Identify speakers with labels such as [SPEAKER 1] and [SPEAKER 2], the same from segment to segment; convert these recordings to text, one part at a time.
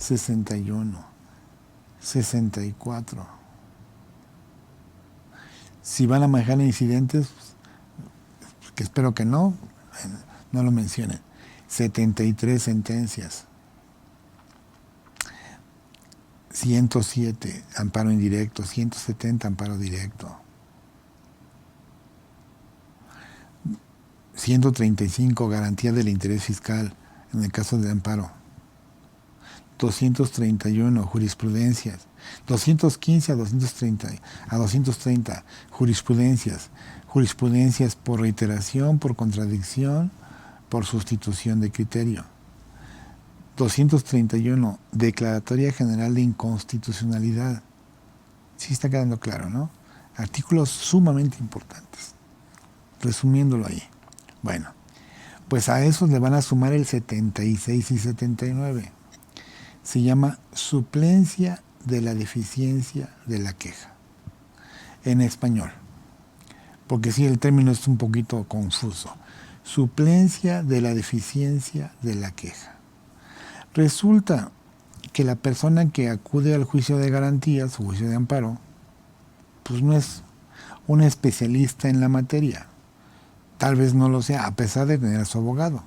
[SPEAKER 1] 61, 64. Si van a manejar incidentes, que espero que no lo mencionen. 73 sentencias. 107 amparo indirecto, 170 amparo directo. 135 garantía del interés fiscal en el caso de amparo. 231 jurisprudencias. 215 a 230 jurisprudencias. Jurisprudencias por reiteración, por contradicción, por sustitución de criterio. 231 declaratoria general de inconstitucionalidad. Sí está quedando claro, ¿no? Artículos sumamente importantes. Resumiéndolo ahí. Bueno, pues a esos le van a sumar el 76 y 79. Se llama suplencia de la deficiencia de la queja. En español. Porque sí, el término es un poquito confuso. Suplencia de la deficiencia de la queja. Resulta que la persona que acude al juicio de garantías o juicio de amparo, pues no es un especialista en la materia. Tal vez no lo sea, a pesar de tener a su abogado.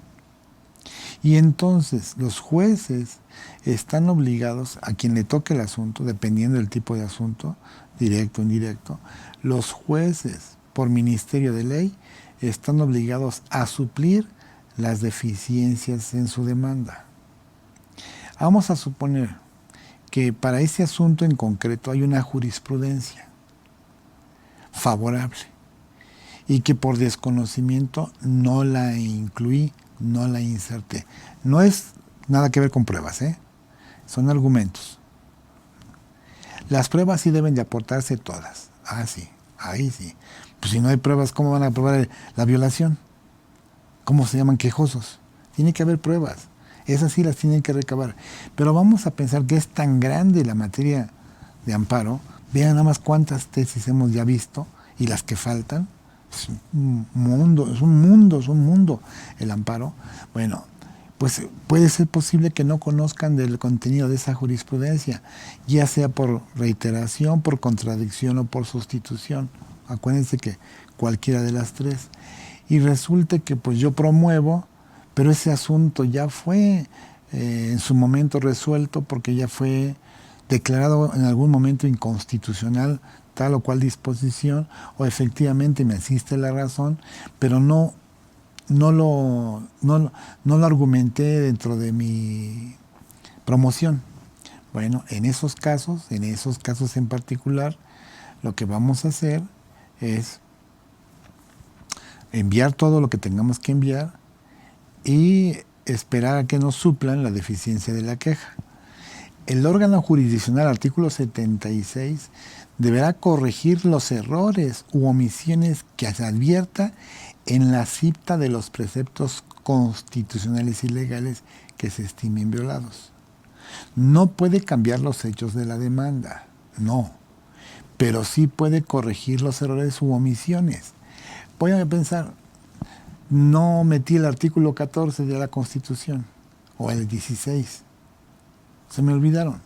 [SPEAKER 1] Y entonces los jueces están obligados, a quien le toque el asunto, dependiendo del tipo de asunto, directo o indirecto, los jueces, por ministerio de ley, están obligados a suplir las deficiencias en su demanda. Vamos a suponer que para ese asunto en concreto hay una jurisprudencia favorable y que por desconocimiento no la incluí, no la inserté. No es nada que ver con pruebas, son argumentos. Las pruebas sí deben de aportarse todas. Ah, sí, ahí sí. Pues si no hay pruebas, ¿cómo van a probar la violación? ¿Cómo se llaman quejosos? Tiene que haber pruebas. Esas sí las tienen que recabar. Pero vamos a pensar que es tan grande la materia de amparo. Vean nada más cuántas tesis hemos ya visto y las que faltan. Es un mundo el amparo. Bueno, pues puede ser posible que no conozcan del contenido de esa jurisprudencia, ya sea por reiteración, por contradicción o por sustitución. Acuérdense que cualquiera de las tres. Y resulta que pues yo promuevo, pero ese asunto ya fue en su momento resuelto porque ya fue declarado en algún momento inconstitucional tal o cual disposición, o efectivamente me asiste la razón, pero no lo argumenté dentro de mi promoción. Bueno, en esos casos en particular, lo que vamos a hacer es enviar todo lo que tengamos que enviar y esperar a que nos suplan la deficiencia de la queja. El órgano jurisdiccional, artículo 76, deberá corregir los errores u omisiones que se advierta en la cita de los preceptos constitucionales y legales que se estimen violados. No puede cambiar los hechos de la demanda, no, pero sí puede corregir los errores u omisiones. Voy a pensar, no metí el artículo 14 de la Constitución, o el 16, se me olvidaron.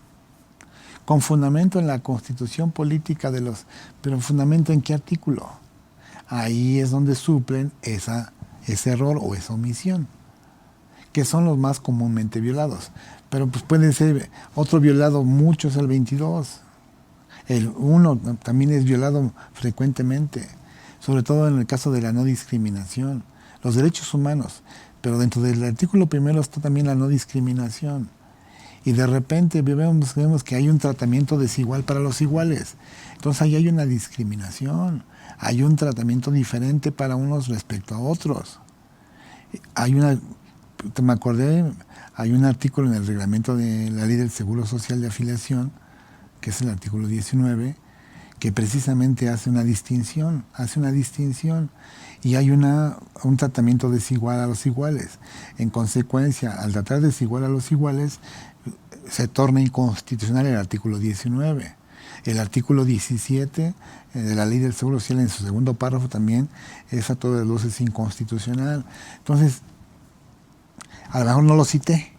[SPEAKER 1] Con fundamento en la Constitución política de los... ¿Pero fundamento en qué artículo? Ahí es donde suplen ese error o esa omisión, que son los más comúnmente violados. Pero pues puede ser otro violado, mucho es el 22. El 1 también es violado frecuentemente, sobre todo en el caso de la no discriminación. Los derechos humanos, pero dentro del artículo primero está también la no discriminación. Y de repente vemos que hay un tratamiento desigual para los iguales. Entonces ahí hay una discriminación, hay un tratamiento diferente para unos respecto a otros. Me acordé, hay un artículo en el reglamento de la Ley del Seguro Social de Afiliación, que es el artículo 19, que precisamente hace una distinción, y hay un tratamiento desigual a los iguales. En consecuencia, al tratar desigual a los iguales, se torna inconstitucional el artículo 19. El artículo 17 de la Ley del Seguro Social, en su segundo párrafo también, es a todas luces inconstitucional. Entonces, a lo mejor no lo cité,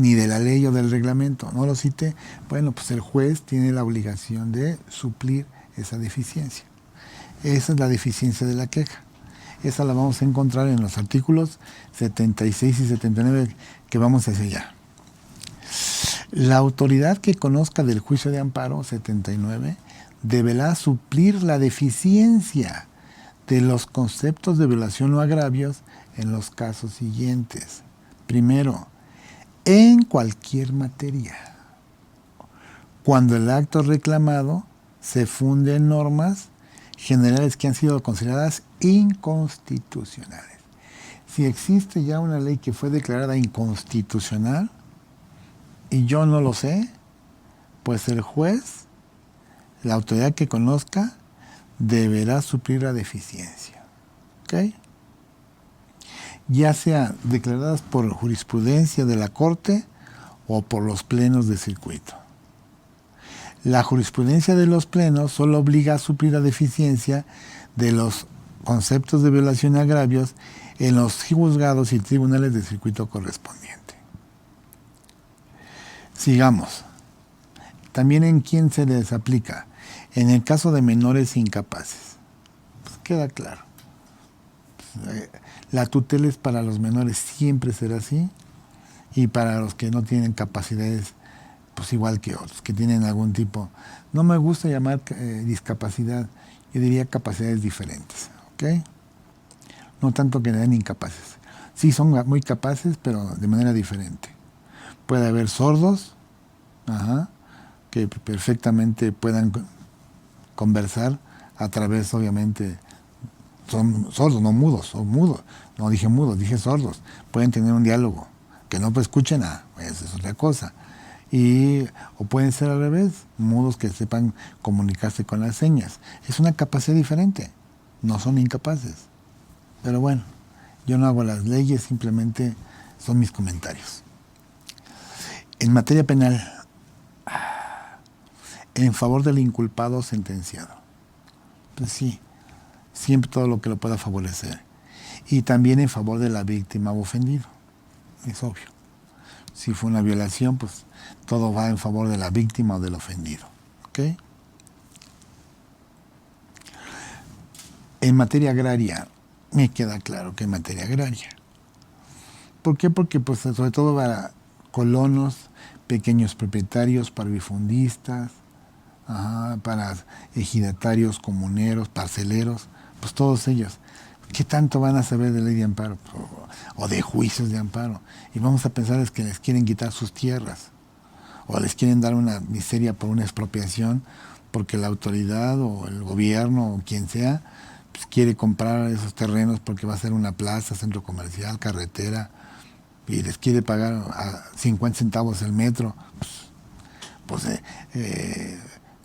[SPEAKER 1] ni de la ley o del reglamento, no lo cité, bueno, pues el juez tiene la obligación de suplir esa deficiencia. Esa es la deficiencia de la queja. Esa la vamos a encontrar en los artículos 76 y 79 que vamos a sellar. La autoridad que conozca del juicio de amparo 79 deberá suplir la deficiencia de los conceptos de violación o agravios en los casos siguientes. Primero, en cualquier materia, cuando el acto reclamado se funde en normas generales que han sido consideradas inconstitucionales. Si existe ya una ley que fue declarada inconstitucional y yo no lo sé, pues el juez, la autoridad que conozca, deberá suplir la deficiencia. ¿Ok? Ya sea declaradas por jurisprudencia de la Corte o por los plenos de circuito. La jurisprudencia de los plenos solo obliga a suplir la deficiencia de los conceptos de violación y agravios en los juzgados y tribunales de circuito correspondiente. Sigamos. También en quién se les aplica. En el caso de menores incapaces. Pues queda claro. La tutela es para los menores, siempre será así. Y para los que no tienen capacidades, pues igual que otros, que tienen algún tipo. No me gusta llamar discapacidad, yo diría capacidades diferentes. ¿Ok? No tanto que sean incapaces. Sí, son muy capaces, pero de manera diferente. Puede haber sordos, que perfectamente puedan conversar a través, obviamente, son sordos, no mudos, o mudos. No dije mudos, dije sordos. Pueden tener un diálogo, que no escuchen nada, esa es otra cosa. O pueden ser al revés, mudos que sepan comunicarse con las señas. Es una capacidad diferente, no son incapaces. Pero bueno, yo no hago las leyes, simplemente son mis comentarios. En materia penal, en favor del inculpado sentenciado. Pues sí, siempre todo lo que lo pueda favorecer. Y también en favor de la víctima o ofendido. Es obvio. Si fue una violación, pues todo va en favor de la víctima o del ofendido. ¿Ok? En materia agraria, me queda claro que en materia agraria. ¿Por qué? Porque pues sobre todo para colonos, pequeños propietarios, parvifundistas, para ejidatarios, comuneros, parceleros, pues todos ellos. ¿Qué tanto van a saber de ley de amparo o de juicios de amparo? Y vamos a pensar es que les quieren quitar sus tierras o les quieren dar una miseria por una expropiación porque la autoridad o el gobierno o quien sea pues quiere comprar esos terrenos porque va a ser una plaza, centro comercial, carretera y les quiere pagar a 50 centavos el metro.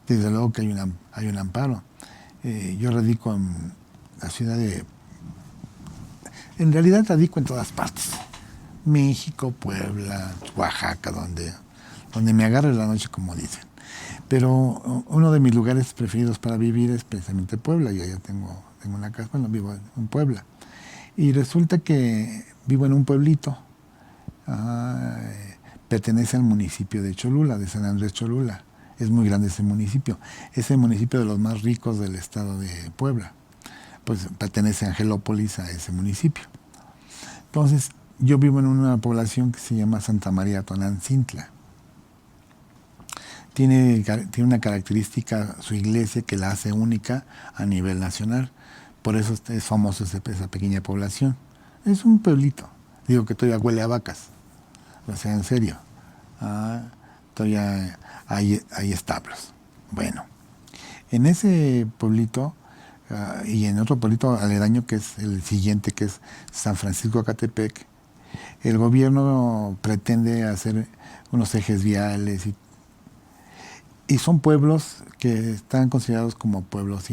[SPEAKER 1] Desde luego que hay un amparo. Yo radico en la ciudad de... En realidad radico en todas partes. México, Puebla, Oaxaca, donde me agarre la noche, como dicen. Pero uno de mis lugares preferidos para vivir es precisamente Puebla. Yo ya tengo una casa, bueno, vivo en Puebla. Y resulta que vivo en un pueblito. Pertenece al municipio de Cholula, de San Andrés Cholula. Es muy grande ese municipio. Es el municipio de los más ricos del estado de Puebla. Pues pertenece a Angelópolis, a ese municipio. Entonces, yo vivo en una población que se llama Santa María Tonantzintla. Tiene una característica su iglesia que la hace única a nivel nacional. Por eso es famoso esa pequeña población. Es un pueblito. Digo que todavía huele a vacas. O sea, en serio. Todavía hay establos. Bueno, en ese pueblito y en otro pueblito aledaño que es el siguiente, que es San Francisco Acatepec, el gobierno pretende hacer unos ejes viales y son pueblos que están considerados como pueblos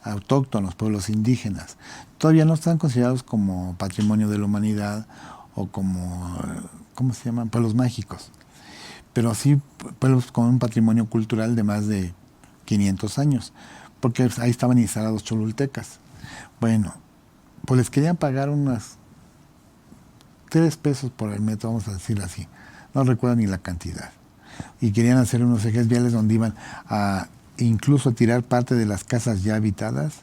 [SPEAKER 1] autóctonos, pueblos indígenas. Todavía no están considerados como patrimonio de la humanidad o como, ¿cómo se llaman? Pueblos mágicos. Pero sí pueblos con un patrimonio cultural de más de 500 años, porque ahí estaban instalados cholultecas. Bueno, pues les querían pagar unas 3 pesos por el metro, vamos a decirlo así, no recuerdo ni la cantidad. Y querían hacer unos ejes viales donde iban a incluso tirar parte de las casas ya habitadas,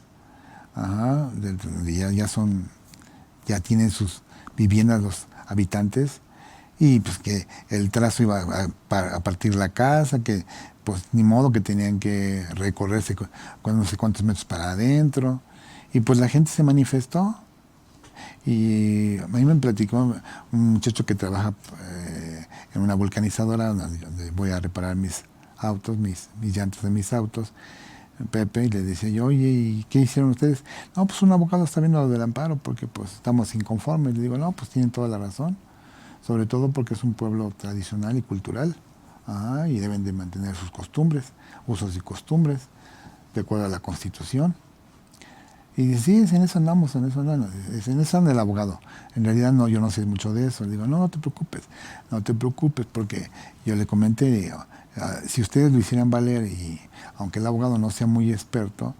[SPEAKER 1] ya tienen sus viviendas los habitantes, y pues que el trazo iba a partir la casa, que pues ni modo que tenían que recorrerse con no sé cuántos metros para adentro, y pues la gente se manifestó. Y a mí me platicó un muchacho que trabaja en una vulcanizadora donde voy a reparar mis autos, mis llantas de mis autos, Pepe, y le decía yo, oye, ¿y qué hicieron ustedes? No, pues un abogado está viendo lo del amparo porque pues estamos inconformes. Le digo, no, pues tienen toda la razón, sobre todo porque es un pueblo tradicional y cultural, y deben de mantener sus costumbres, usos y costumbres, de acuerdo a la Constitución. Y dice, sí, en eso andamos, en eso andamos, en eso anda el abogado. En realidad no, yo no sé mucho de eso. Le digo, no te preocupes, porque yo le comenté, si ustedes lo hicieran valer, y aunque el abogado no sea muy experto,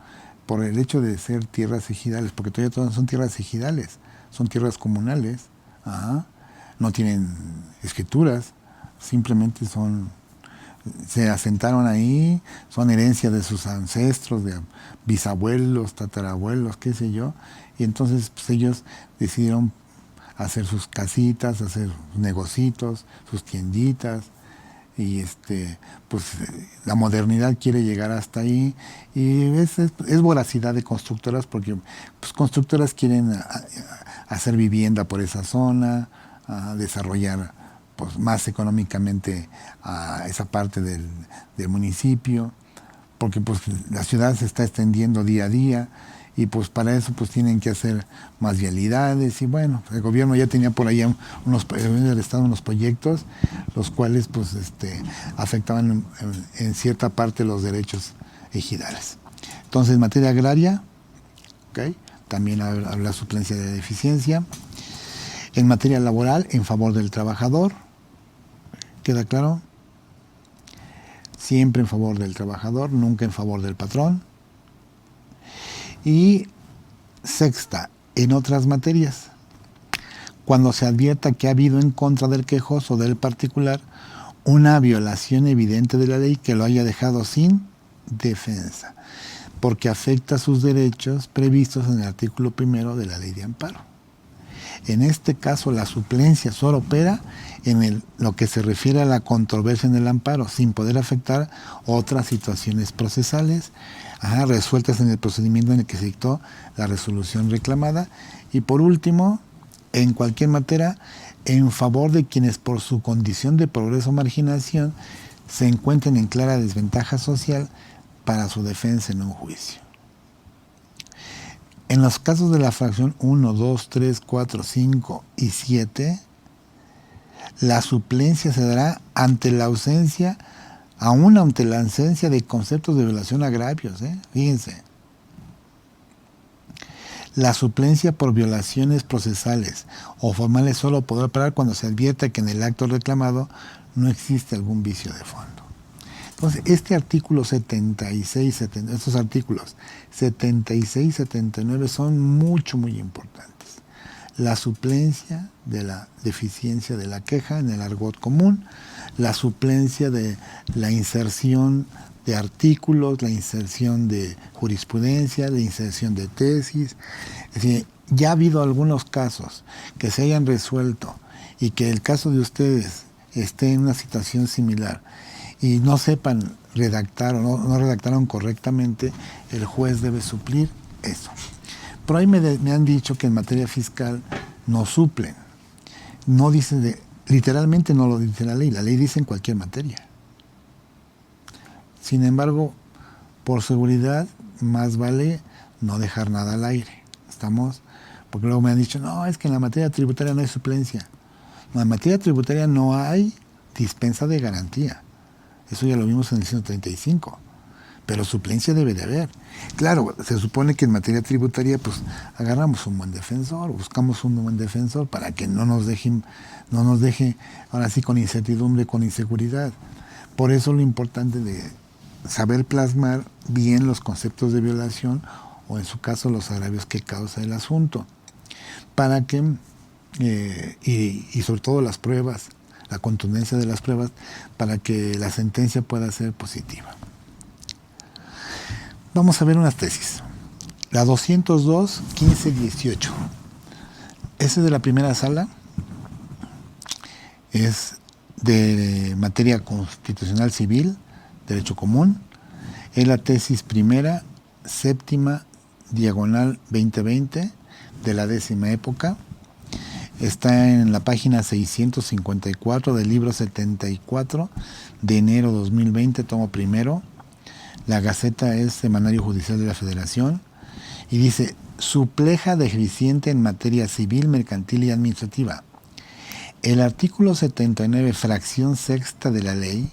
[SPEAKER 1] por el hecho de ser tierras ejidales, porque todavía todas son tierras ejidales, son tierras comunales, no tienen escrituras, simplemente se asentaron ahí, son herencia de sus ancestros, de bisabuelos, tatarabuelos, qué sé yo, y entonces pues, ellos decidieron hacer sus casitas, hacer sus negocitos, sus tienditas, y pues la modernidad quiere llegar hasta ahí, y es voracidad de constructoras, porque pues constructoras quieren hacer vivienda por esa zona, desarrollar pues más económicamente a esa parte del municipio, porque pues la ciudad se está extendiendo día a día, y pues para eso pues tienen que hacer más vialidades, y bueno, el gobierno ya tenía por ahí el Estado unos proyectos, los cuales pues afectaban en cierta parte los derechos ejidales. Entonces, en materia agraria, ¿okay? También habla suplencia de deficiencia. En materia laboral, en favor del trabajador, ¿queda claro? Siempre en favor del trabajador, nunca en favor del patrón. Y sexta, en otras materias, cuando se advierta que ha habido en contra del quejoso o del particular una violación evidente de la ley que lo haya dejado sin defensa, porque afecta sus derechos previstos en el artículo 1 de la ley de amparo. En este caso, la suplencia solo opera en lo que se refiere a la controversia en el amparo, sin poder afectar otras situaciones procesales resueltas en el procedimiento en el que se dictó la resolución reclamada. Y por último, en cualquier materia, en favor de quienes por su condición de progreso o marginación se encuentren en clara desventaja social para su defensa en un juicio. En los casos de la fracción 1, 2, 3, 4, 5 y 7, la suplencia se dará ante la ausencia de conceptos de violación a agravios. Fíjense. La suplencia por violaciones procesales o formales solo podrá operar cuando se advierta que en el acto reclamado no existe algún vicio de fondo. Entonces, estos artículos 76 y 79 son muy importantes. La suplencia de la deficiencia de la queja en el argot común, la suplencia de la inserción de artículos, la inserción de jurisprudencia, la inserción de tesis. Es decir, ya ha habido algunos casos que se hayan resuelto y que el caso de ustedes esté en una situación similar y no sepan redactar o no redactaron correctamente, el juez debe suplir eso. Por ahí me han dicho que en materia fiscal no suplen. No dice literalmente no lo dice la ley dice en cualquier materia. Sin embargo, por seguridad, más vale no dejar nada al aire. ¿Estamos? Porque luego me han dicho, no, es que en la materia tributaria no hay suplencia. No, en materia tributaria no hay dispensa de garantía. Eso ya lo vimos en el 135. Pero suplencia debe de haber. Claro, se supone que en materia tributaria pues agarramos un buen defensor, buscamos un buen defensor para que no nos deje ahora sí con incertidumbre, con inseguridad. Por eso lo importante de saber plasmar bien los conceptos de violación o en su caso los agravios que causa el asunto. Para que, y sobre todo las pruebas la contundencia de las pruebas para que la sentencia pueda ser positiva. Vamos a ver unas tesis. La 202, 15, 18. Esa es de la primera sala. Es de materia constitucional civil, derecho común. Es la tesis primera, séptima, diagonal 2020, de la 10ª época. Está en la página 654 del libro 74 de enero 2020, tomo primero. La Gaceta es Semanario Judicial de la Federación. Y dice, supleja deficiente en materia civil, mercantil y administrativa. El artículo 79, fracción sexta de la ley,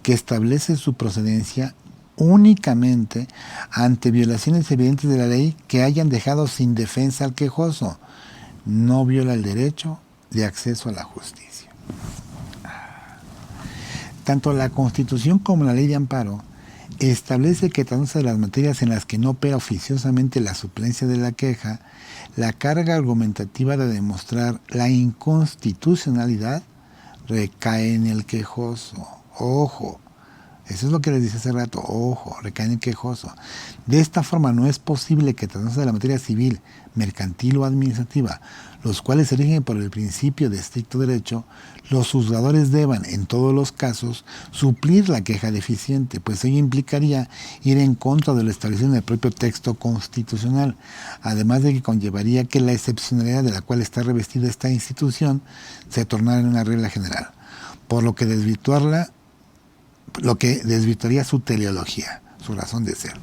[SPEAKER 1] que establece su procedencia únicamente ante violaciones evidentes de la ley que hayan dejado sin defensa al quejoso, no viola el derecho de acceso a la justicia. Tanto la Constitución como la Ley de Amparo establece que tratándose de las materias en las que no opera oficiosamente la suplencia de la queja, la carga argumentativa de demostrar la inconstitucionalidad recae en el quejoso. Ojo, eso es lo que les dije hace rato, ojo, recae en el quejoso. De esta forma no es posible que tratándose de la materia civil, mercantil o administrativa, los cuales se rigen por el principio de estricto derecho, los juzgadores deban, en todos los casos, suplir la queja deficiente, pues ello implicaría ir en contra de lo establecido en el propio texto constitucional, además de que conllevaría que la excepcionalidad de la cual está revestida esta institución se tornara en una regla general, por lo que desvirtuaría su teleología, su razón de ser,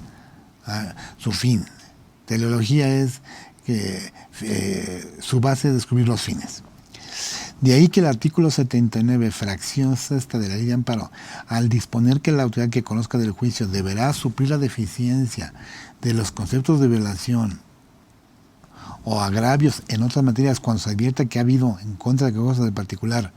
[SPEAKER 1] su fin. Teleología es su base es descubrir los fines. De ahí que el artículo 79, fracción sexta de la Ley de Amparo, al disponer que la autoridad que conozca del juicio deberá suplir la deficiencia de los conceptos de violación o agravios en otras materias cuando se advierta que ha habido en contra de cosas del particular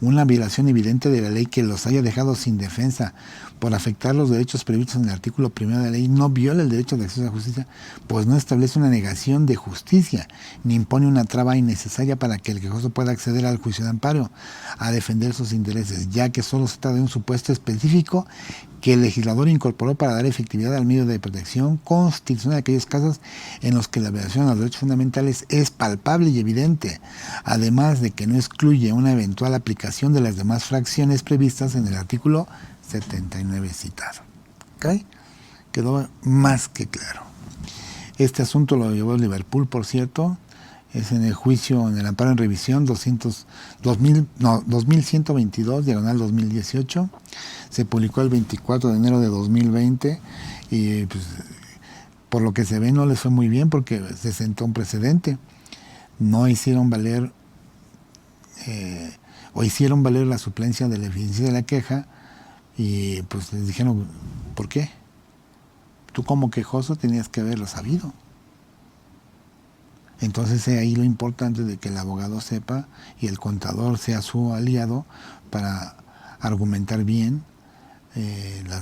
[SPEAKER 1] una violación evidente de la ley que los haya dejado sin defensa por afectar los derechos previstos en el artículo 1 de la ley, no viola el derecho de acceso a la justicia, pues no establece una negación de justicia, ni impone una traba innecesaria para que el quejoso pueda acceder al juicio de amparo a defender sus intereses, ya que solo se trata de un supuesto específico que el legislador incorporó para dar efectividad al medio de protección constitucional de aquellos casos en los que la violación a los derechos fundamentales es palpable y evidente, además de que no excluye una eventual aplicación de las demás fracciones previstas en el artículo 79 citado. ¿Ok? Quedó más que claro. Este asunto lo llevó Liverpool, por cierto, es en el juicio, en el amparo en revisión 2122, diagonal 2018. Se publicó el 24 de enero de 2020 y pues, por lo que se ve no les fue muy bien porque se sentó un precedente. No hicieron valer o hicieron valer la suplencia de la eficiencia de la queja y pues les dijeron, ¿por qué? Tú como quejoso tenías que haberlo sabido. Entonces ahí lo importante de que el abogado sepa y el contador sea su aliado para argumentar bien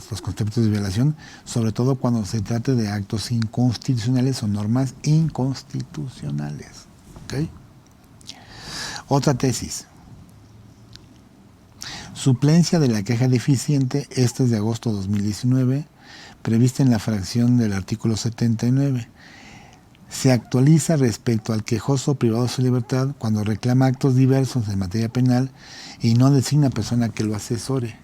[SPEAKER 1] los conceptos de violación, sobre todo cuando se trate de actos inconstitucionales o normas inconstitucionales. ¿Okay? Otra tesis. Suplencia de la queja deficiente, esta es de agosto de 2019, prevista en la fracción del artículo 79. Se actualiza respecto al quejoso privado de su libertad cuando reclama actos diversos en materia penal y no designa persona que lo asesore.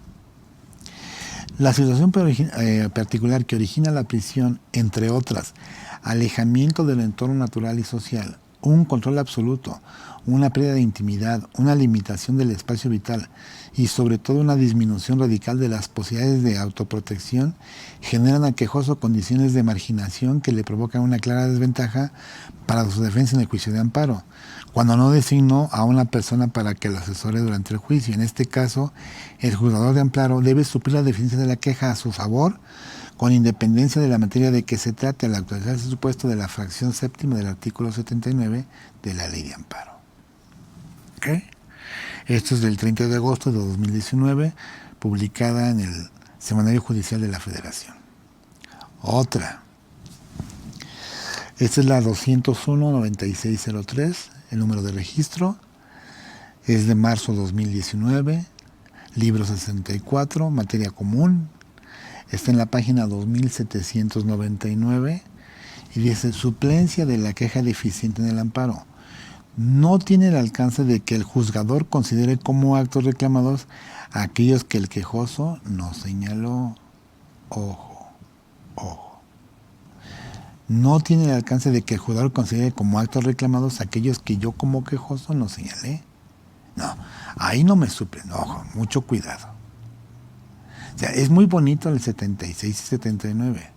[SPEAKER 1] La situación particular que origina la prisión, entre otras, alejamiento del entorno natural y social, un control absoluto, una pérdida de intimidad, una limitación del espacio vital y sobre todo una disminución radical de las posibilidades de autoprotección, generan al quejoso condiciones de marginación que le provocan una clara desventaja para su defensa en el juicio de amparo, cuando no designó a una persona para que lo asesore durante el juicio. En este caso, el juzgador de amparo debe suplir la deficiencia de la queja a su favor, con independencia de la materia de que se trate al actualizar ese supuesto de la fracción séptima del artículo 79 de la Ley de Amparo. ¿Okay? Esto es del 30 de agosto de 2019, publicada en el Semanario Judicial de la Federación. Otra. Esta es la 201-9603, el número de registro. Es de marzo 2019, libro 64, materia común. Está en la página 2799 y dice: suplencia de la queja deficiente en el amparo. No tiene el alcance de que el juzgador considere como actos reclamados aquellos que el quejoso no señaló. Ojo, ojo. No tiene el alcance de que el juzgador considere como actos reclamados aquellos que yo como quejoso no señalé. No, ahí no me suplen. Ojo, mucho cuidado. O sea, es muy bonito el 76 y 79,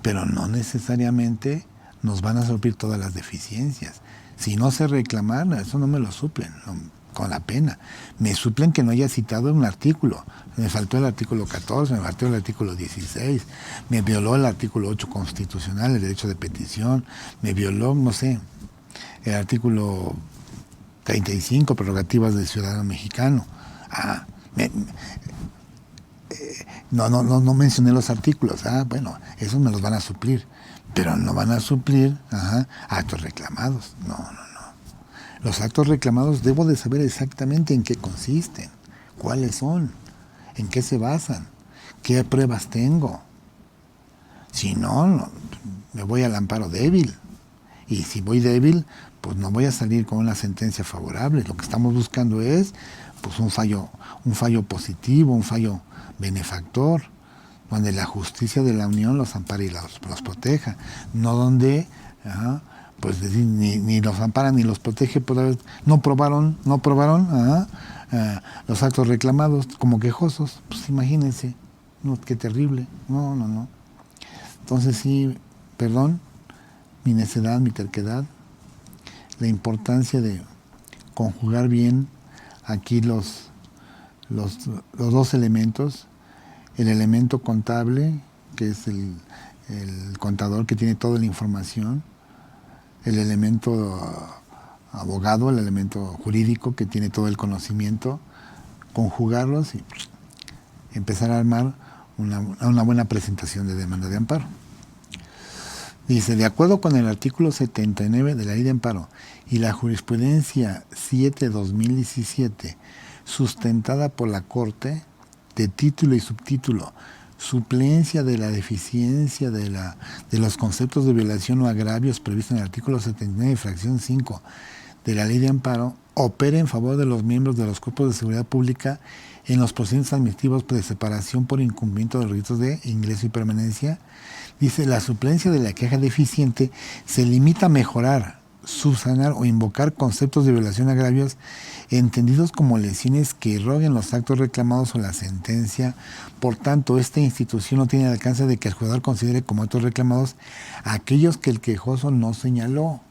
[SPEAKER 1] pero no necesariamente nos van a suplir todas las deficiencias. Si no sé reclamar, eso no me lo suplen, no, con la pena. Me suplen que no haya citado un artículo. Me faltó el artículo 14, me faltó el artículo 16, me violó el artículo 8 constitucional, el derecho de petición, me violó, no sé, el artículo 35, prerrogativas del ciudadano mexicano. No mencioné los artículos. Bueno, esos me los van a suplir, pero no van a suplir actos reclamados. No. Los actos reclamados debo de saber exactamente en qué consisten, cuáles son, en qué se basan, qué pruebas tengo. Si no, me voy al amparo débil. Y si voy débil, pues no voy a salir con una sentencia favorable. Lo que estamos buscando es pues un fallo positivo, un fallo benefactor, donde la justicia de la Unión los ampare y los proteja, no donde pues ni los ampara ni los protege, pues no probaron los actos reclamados como quejosos. Pues imagínense, no, qué terrible. No. Entonces sí, perdón, mi necedad, mi terquedad, la importancia de conjugar bien aquí los dos elementos: el elemento contable, que es el contador que tiene toda la información; el elemento abogado, el elemento jurídico que tiene todo el conocimiento; conjugarlos y empezar a armar una buena presentación de demanda de amparo. Dice: de acuerdo con el artículo 79 de la Ley de Amparo y la jurisprudencia 7/2017, sustentada por la Corte, de título y subtítulo, suplencia de la deficiencia de los conceptos de violación o agravios previstos en el artículo 79, fracción 5 de la Ley de Amparo, opera en favor de los miembros de los cuerpos de seguridad pública en los procedimientos administrativos de separación por incumplimiento de los requisitos de ingreso y permanencia. Dice: la suplencia de la queja deficiente se limita a mejorar, subsanar o invocar conceptos de violación y agravios entendidos como lesiones que irroguen los actos reclamados o la sentencia. Por tanto, esta institución no tiene el alcance de que el juzgador considere como actos reclamados aquellos que el quejoso no señaló,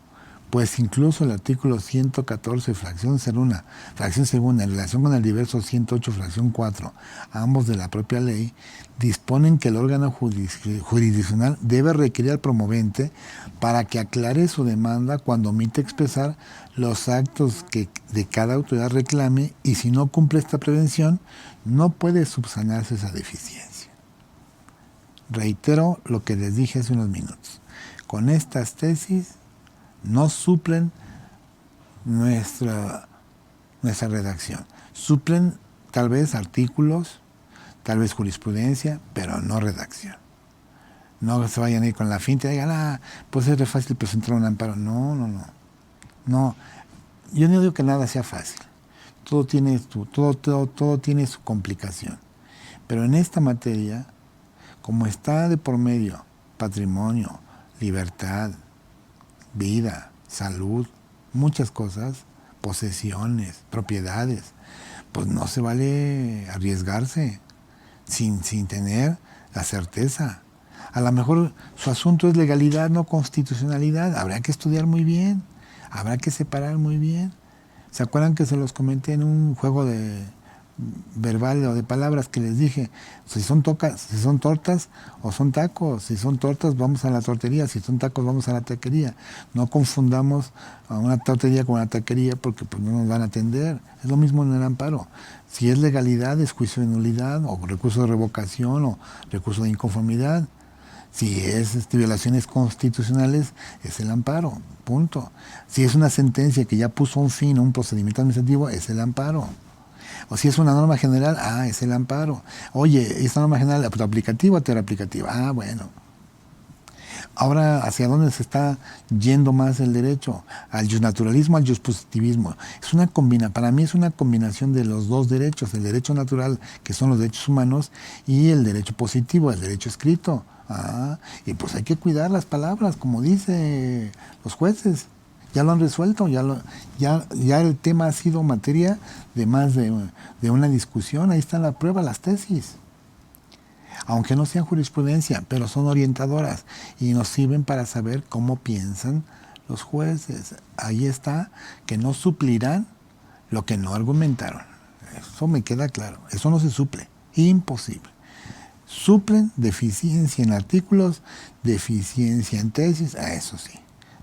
[SPEAKER 1] pues incluso el artículo 114, fracción segunda, en relación con el diverso 108, fracción 4, ambos de la propia ley, disponen que el órgano jurisdiccional debe requerir al promovente para que aclare su demanda cuando omite expresar los actos que de cada autoridad reclame, y si no cumple esta prevención, no puede subsanarse esa deficiencia. Reitero lo que les dije hace unos minutos. Con estas tesis no suplen nuestra redacción. Suplen tal vez artículos, tal vez jurisprudencia, pero no redacción. No se vayan a ir con la finta y digan: pues es re fácil presentar un amparo. No. Yo no digo que nada sea fácil. Todo tiene su complicación. Pero en esta materia, como está de por medio patrimonio, libertad, vida, salud, muchas cosas, posesiones, propiedades, pues no se vale arriesgarse sin tener la certeza. A lo mejor su asunto es legalidad, no constitucionalidad. Habrá que estudiar muy bien, habrá que separar muy bien. ¿Se acuerdan que se los comenté en un juego de verbal o de palabras que les dije? Si son tortas o son tacos. Si son tortas, vamos a la tortería; si son tacos, vamos a la taquería. No confundamos a una tortería con una taquería, porque pues no nos van a atender. Es lo mismo en el amparo. Si es legalidad, es juicio de nulidad o recurso de revocación o recurso de inconformidad. Si es violaciones constitucionales, es el amparo, punto. Si es una sentencia que ya puso un fin a un procedimiento administrativo, es el amparo. O si es una norma general, es el amparo. Oye, esta norma general, aplicativa o aplicativa. Bueno. Ahora, ¿hacia dónde se está yendo más el derecho? ¿Al justnaturalismo, al justpositivismo? Para mí es una combinación de los dos derechos, el derecho natural, que son los derechos humanos, y el derecho positivo, el derecho escrito. Y pues hay que cuidar las palabras, como dicen los jueces. Ya lo han resuelto, ya el tema ha sido materia de más de una discusión. Ahí está la prueba, las tesis. Aunque no sean jurisprudencia, pero son orientadoras y nos sirven para saber cómo piensan los jueces. Ahí está, que no suplirán lo que no argumentaron. Eso me queda claro. Eso no se suple. Imposible. Suplen deficiencia en artículos, deficiencia en tesis, eso sí.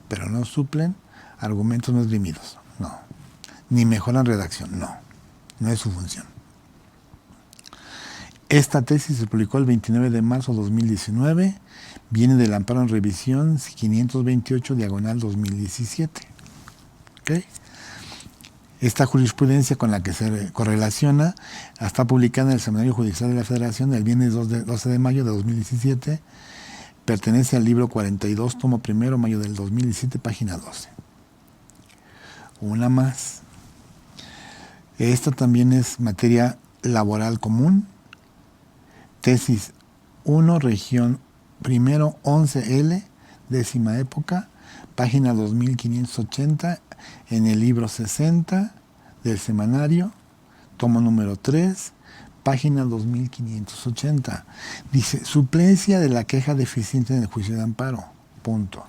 [SPEAKER 1] Pero no suplen argumentos no esgrimidos. No. Ni mejoran redacción. No. No es su función. Esta tesis se publicó el 29 de marzo de 2019, viene del amparo en revisión 528/2017. ¿Okay? Esta jurisprudencia con la que se correlaciona está publicada en el Semanario Judicial de la Federación el viernes 12 de mayo de 2017, pertenece al libro 42, tomo primero, mayo del 2017, página 12. Una más. Esta también es materia laboral común. Tesis 1, región primero 11L, décima época, página 2580, en el libro 60 del semanario, tomo número 3, página 2580. Dice, suplencia de la queja deficiente en el juicio de amparo. Punto.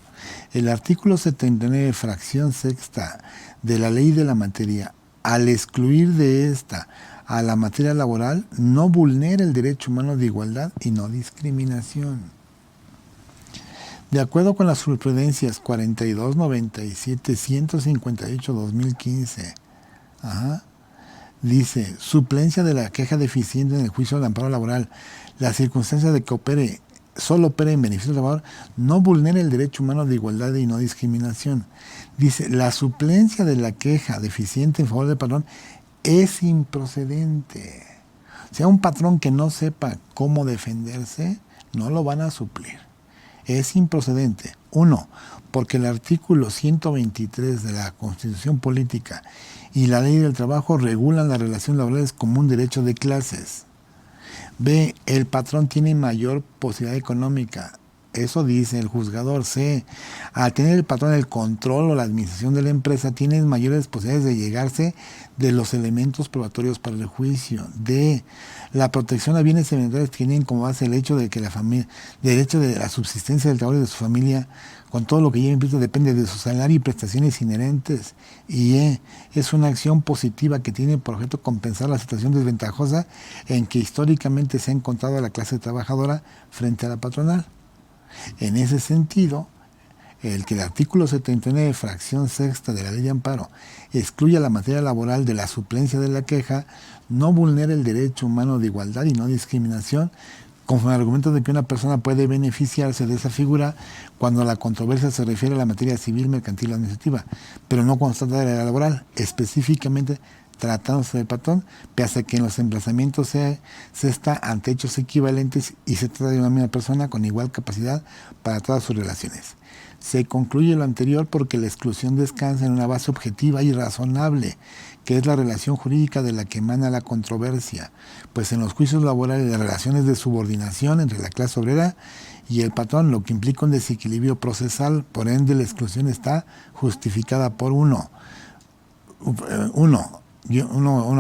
[SPEAKER 1] El artículo 79, fracción sexta de la ley de la materia, al excluir de esta a la materia laboral, no vulnera el derecho humano de igualdad y no discriminación. De acuerdo con las jurisprudencias 42, 97, 158, 2015, dice, suplencia de la queja deficiente en el juicio de amparo laboral, la circunstancia de que solo opere en beneficio del trabajador, no vulnera el derecho humano de igualdad y no discriminación. Dice, la suplencia de la queja deficiente en favor del patrón es improcedente. O sea, un patrón que no sepa cómo defenderse, no lo van a suplir. Es improcedente. 1, porque el artículo 123 de la Constitución Política y la Ley del Trabajo regulan las relaciones laborales como un derecho de clases. B, el patrón tiene mayor posibilidad económica. Eso dice el juzgador. C, al tener el patrón el control o la administración de la empresa, tiene mayores posibilidades de llegarse de los elementos probatorios para el juicio. D, la protección a bienes eventuales tienen como base el hecho de que derecho de la subsistencia del trabajador y de su familia, con todo lo que lleva implícito, depende de su salario y prestaciones inherentes. Y E, es una acción positiva que tiene por objeto compensar la situación desventajosa en que históricamente se ha encontrado a la clase trabajadora frente a la patronal. En ese sentido, el que el artículo 79, fracción sexta de la Ley de Amparo, excluya la materia laboral de la suplencia de la queja, no vulnera el derecho humano de igualdad y no discriminación, conforme al argumento de que una persona puede beneficiarse de esa figura cuando la controversia se refiere a la materia civil, mercantil o administrativa, pero no cuando se trata de la laboral, específicamente tratándose del patrón, pese a que en los emplazamientos se está ante hechos equivalentes y se trata de una misma persona con igual capacidad para todas sus relaciones. Se concluye lo anterior porque la exclusión descansa en una base objetiva y razonable, que es la relación jurídica de la que emana la controversia, pues en los juicios laborales las relaciones de subordinación entre la clase obrera y el patrón, lo que implica un desequilibrio procesal, por ende la exclusión está justificada por uno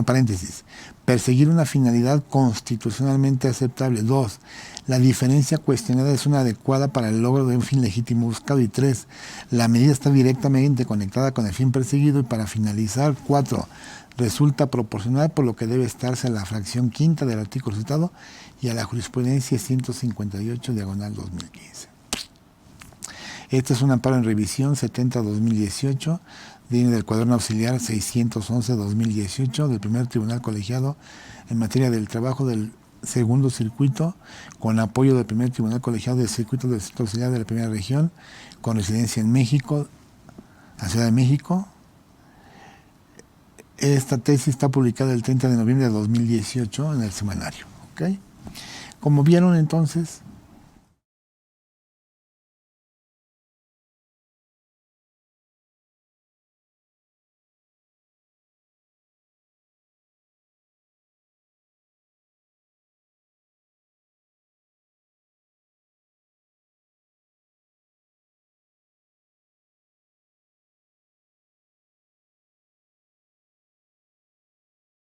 [SPEAKER 1] paréntesis, perseguir una finalidad constitucionalmente aceptable. 2, la diferencia cuestionada es una adecuada para el logro de un fin legítimo buscado. Y 3, la medida está directamente conectada con el fin perseguido. Y para finalizar, 4, resulta proporcional, por lo que debe estarse a la fracción quinta del artículo citado y a la jurisprudencia 158/2015. Este es un amparo en revisión 70/2018, viene del cuaderno auxiliar 611/2018 del primer tribunal colegiado en materia del trabajo del segundo circuito, con apoyo del primer tribunal colegiado del circuito del Distrito Auxiliar de la primera región, con residencia en México, la Ciudad de México. Esta tesis está publicada el 30 de noviembre de 2018 en el semanario. ¿Okay? Como vieron entonces,